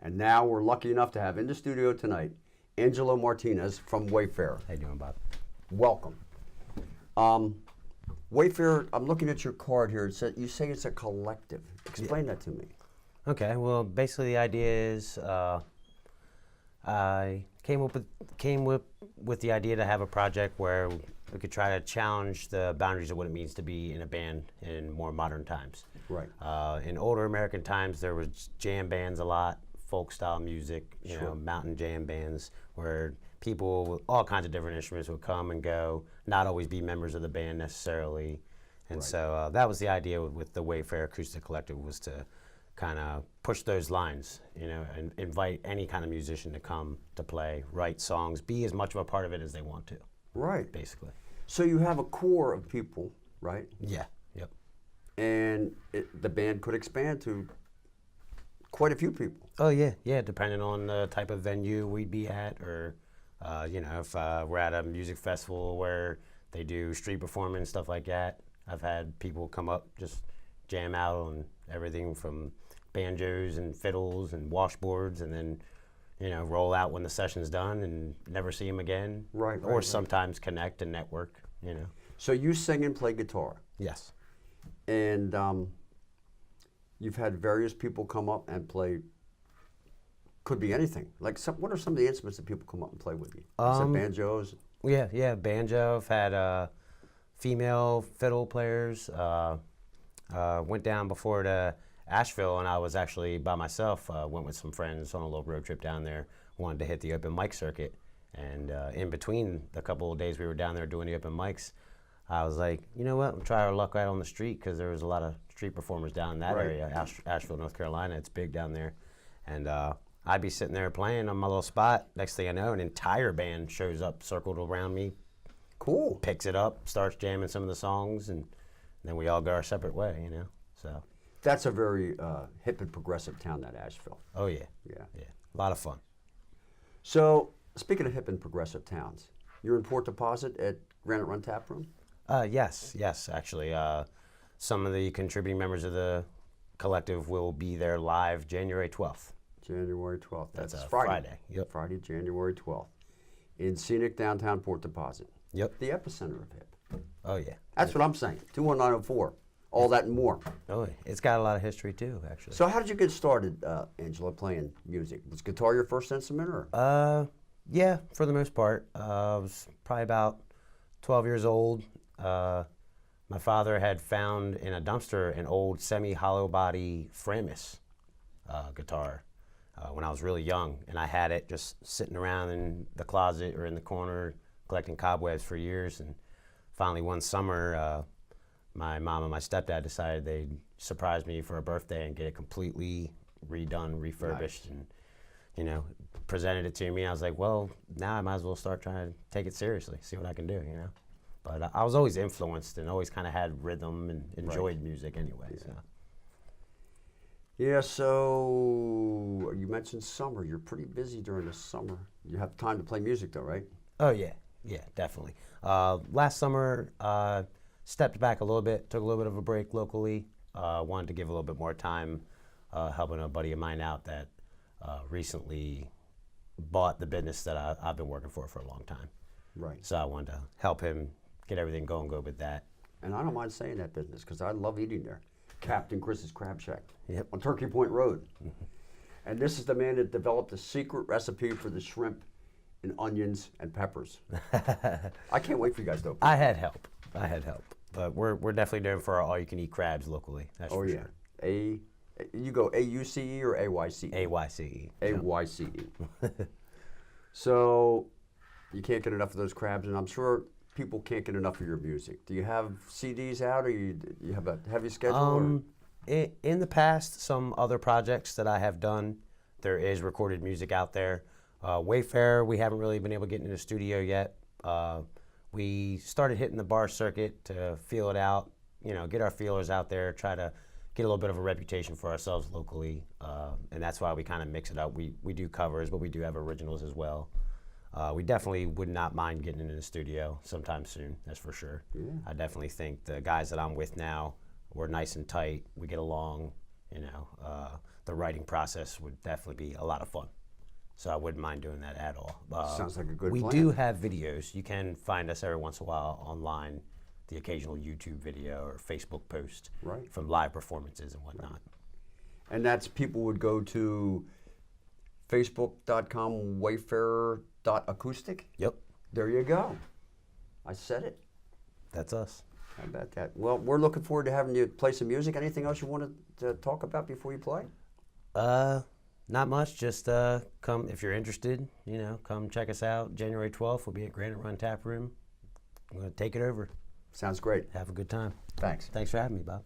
And now we're lucky enough to have in the studio tonight Angelo Martinez from Wayfair. How you doing, Bob? Welcome. Wayfair, I'm looking at your card here. You say it's a collective. Explain that to me. Okay, well, basically the idea is I came with the idea to have a project where we could try to challenge the boundaries of what it means to be in a band in more modern times. Right. In older American times, there was jam bands a lot, folk style music, you know, mountain jam bands, where people with all kinds of different instruments would come and go, not always be members of the band necessarily. And so that was the idea with the Wayfair Acoustic Collective, was to kind of push those lines, you know, and invite any kind of musician to come to play, write songs, be as much of a part of it as they want to. Right. Basically. So you have a core of people, right? Yeah. Yep. And the band could expand to quite a few people. Oh yeah, yeah. Depending on the type of venue we'd be at, or you know, if we're at a music festival where they do street performance, stuff like that. I've had people come up, just jam out on everything from banjos and fiddles and washboards, and then, you know, roll out when the session's done and never see them again. Right. Or sometimes connect and network, you know. So you sing and play guitar. Yes. And you've had various people come up and play. Could be anything. Like, what are some of the instruments that people come up and play with you? Is it banjos? Yeah, banjo. I've had female fiddle players. Went down before to Asheville, and I was actually by myself. Went with some friends on a little road trip down there. Wanted to hit the open mic circuit, and in between the couple of days we were down there doing the open mics, I was like, you know what, we'll try our luck right on the street, because there was a lot of street performers down in that area, Asheville, North Carolina. It's big down there, and I'd be sitting there playing on my little spot. Next thing I know, an entire band shows up, circled around me. Cool. Picks it up, starts jamming some of the songs, and then we all go our separate way, you know. So that's a very hip and progressive town, that Asheville. Oh yeah, yeah, a lot of fun. So speaking of hip and progressive towns, you're in Port Deposit at Granite Run Tap Room. Yes, actually, some of the contributing members of the collective will be there live January 12th. January 12th. That's Friday. Yep. Friday, January 12th, in scenic downtown Port Deposit. Yep. The epicenter of hip. Oh yeah. That's what I'm saying. 21904. All that and more. Oh, it's got a lot of history too, actually. So how did you get started, Angela, playing music? Was guitar your first instrument, or? Yeah, for the most part. I was probably about 12 years old. My father had found in a dumpster an old semi-hollow body Framus guitar when I was really young, and I had it just sitting around in the closet or in the corner collecting cobwebs for years. And finally one summer, my mom and my stepdad decided they'd surprise me for a birthday and get it completely redone, refurbished, and, you know, presented it to me. I was like, well, now I might as well start trying to take it seriously, see what I can do, you know. But I was always influenced and always kind of had rhythm and enjoyed music anyway. Yeah. So. Yeah, so you mentioned summer. You're pretty busy during the summer. You have time to play music though, right? Oh yeah, definitely. Last summer, stepped back a little bit, took a little bit of a break locally. Wanted to give a little bit more time helping a buddy of mine out that recently bought the business that I've been working for a long time. Right. So I wanted to help him get everything going good with that. And I don't mind saying that business because I love eating there. Captain Chris's Crab Shack Yep. on Turkey Point Road. And this is the man that developed the secret recipe for the shrimp and onions and peppers. I can't wait for you guys to open. I had help, but we're definitely doing for our all-you-can-eat crabs locally. That's for sure. You go A-U-C-E or A-Y-C-E? A-Y-C-E. A-Y-C-E. So you can't get enough of those crabs, and I'm sure people can't get enough of your music. Do you have CDs out, or you have a heavy schedule? In the past, some other projects that I have done, there is recorded music out there. Wayfair, we haven't really been able to get into the studio yet. We started hitting the bar circuit to feel it out, you know, get our feelers out there, try to get a little bit of a reputation for ourselves locally, and that's why we kind of mix it up. We do covers, but we do have originals as well. We definitely would not mind getting into the studio sometime soon, that's for sure. Yeah. I definitely think the guys that I'm with now, we're nice and tight, we get along, You know, the writing process would definitely be a lot of fun. So I wouldn't mind doing that at all. Sounds like a good we plan. do have videos. You can find us every once in a while online, the occasional YouTube video or Facebook post Right. from live performances and whatnot. And that's people would go to facebook.com wayfair.acoustic. Yep, There you go. I said it. that's us. How about that? Well, we're looking forward to having you play some music. Anything else you wanted to talk about before you play? Not much. Just come if you're interested. You know, come check us out. January 12th, we'll be at Granite Run Tap Room. I'm going to take it over. Sounds great. Have a good time. Thanks. Thanks for having me, Bob.